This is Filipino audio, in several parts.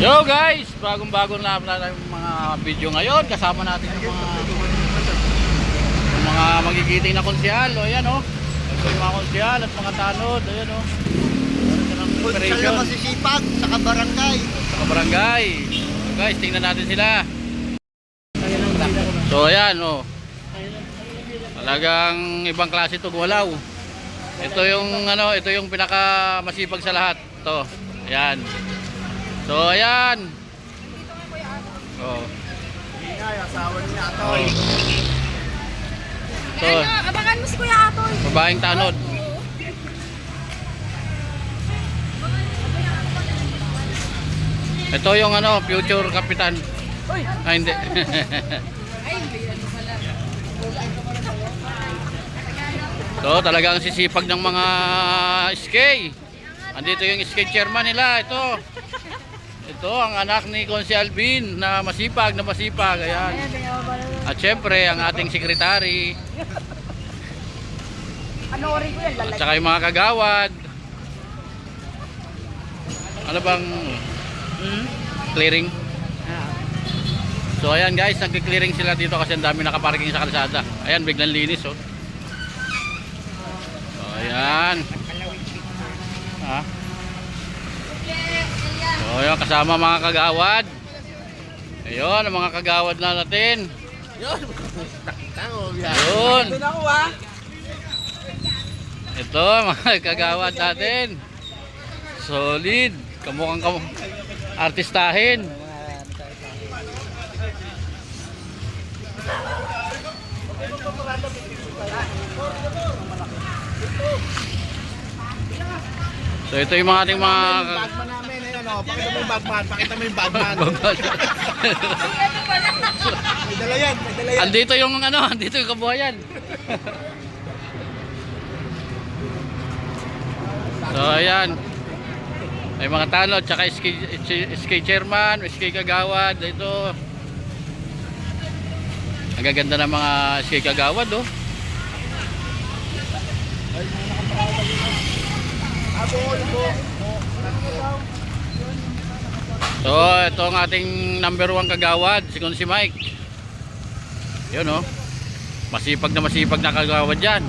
Yo guys, bagong-bago na yung mga video ngayon. Kasama natin yung mga magigiting na konsyal. O ayan o. Ito yung mga konsyal at mga tanod. Ayan o. Konsyal na masisipag, saka barangay. Saka barangay. So guys, tingnan natin sila. So ayan o. Talagang ibang klase ito gumalaw. Ito yung ano, ito yung pinaka masipag sa lahat. Ito. Ayan. So ayan. Oh. Ingay, asawa niya Atoy. So, abangan mo si Kuya Atoy. babaeng tanod. Ito yung ano, future kapitan. Ah, hindi. So, talagang sisipag ng mga skate. Andito yung skate chairman nila. Ito ang anak ni Konsi Alvin na masipag. Ayan. At syempre, ang ating sekretary. Ano rin ko yan? At saka yung mga kagawad. Ano bang clearing? So ayan guys, nagki-clearing sila dito kasi ang dami nakaparking sa kalsada. Ayan, biglang linis oh. So ayan. Ha? So ayan, kasama mga kagawad. Ayun, ang mga kagawad na natin. Ayun. Ito, mga kagawad natin. Solid. Kamukhang artistahin. So ito yung mga ating mga Bagman namin, ayan o. Pakita mo yung bagman, pakita mo yung bagman. May dala yan, may dala yan. andito yung ano, andito yung kabuhayan. So ayan. May mga tanod, tsaka SK chairman, SK kagawad. Ito. Ang gaganda ng mga SK kagawad oh. So ito ang ating number 1 kagawad, si Konsi Mike. Yun oh. Masipag na kagawad yan.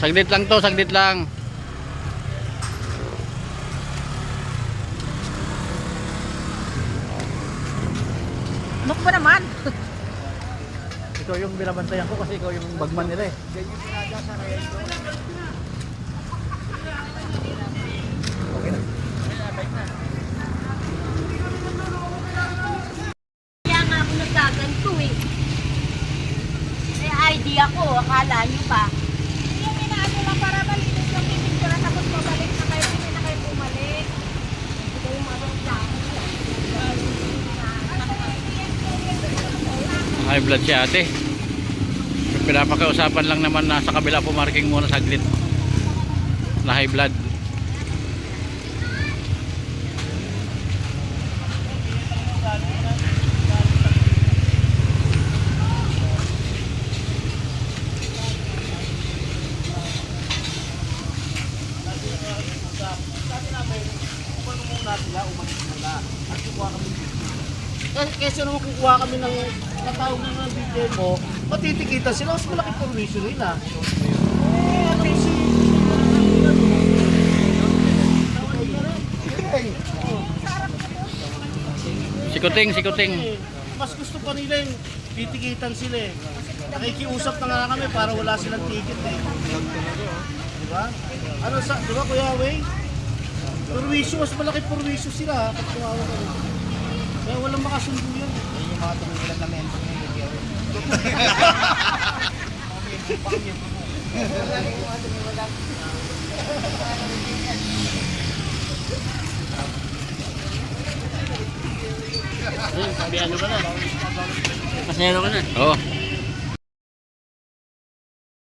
Saglit lang to, saglit lang. Ano ba naman? Ikaw yung binabantayan ko kasi ikaw yung bagman nila eh. Okay na. Kaya nga ako nagkaganto eh. May idea ko, akala nyo pa. Yung inaano lang para malinis yung pipicture tapos mabalik na kayo, hindi na kayo bumalik. Ito yung mga High blood si ate. Pinapakiusapan lang naman na sa kabila pumarking muna saglit. Na high blood. Kasi naman kukuha kami ng katawag na ng video mo, matitikita sila, mas malaki provision nila. Sikuting. Mas gusto pa nila yung titikitan sila eh. Nakikiusap na nga kami para wala silang ticket eh. Diba? Ano sa, diba Kuya Wei? Perwisyo, mas malaki perwisyo sila kapag kumawa kami. Kaya walang makasundo yan. Yung mga tumulan na men. Sabi ano ka na? Pasero ka na? Oo.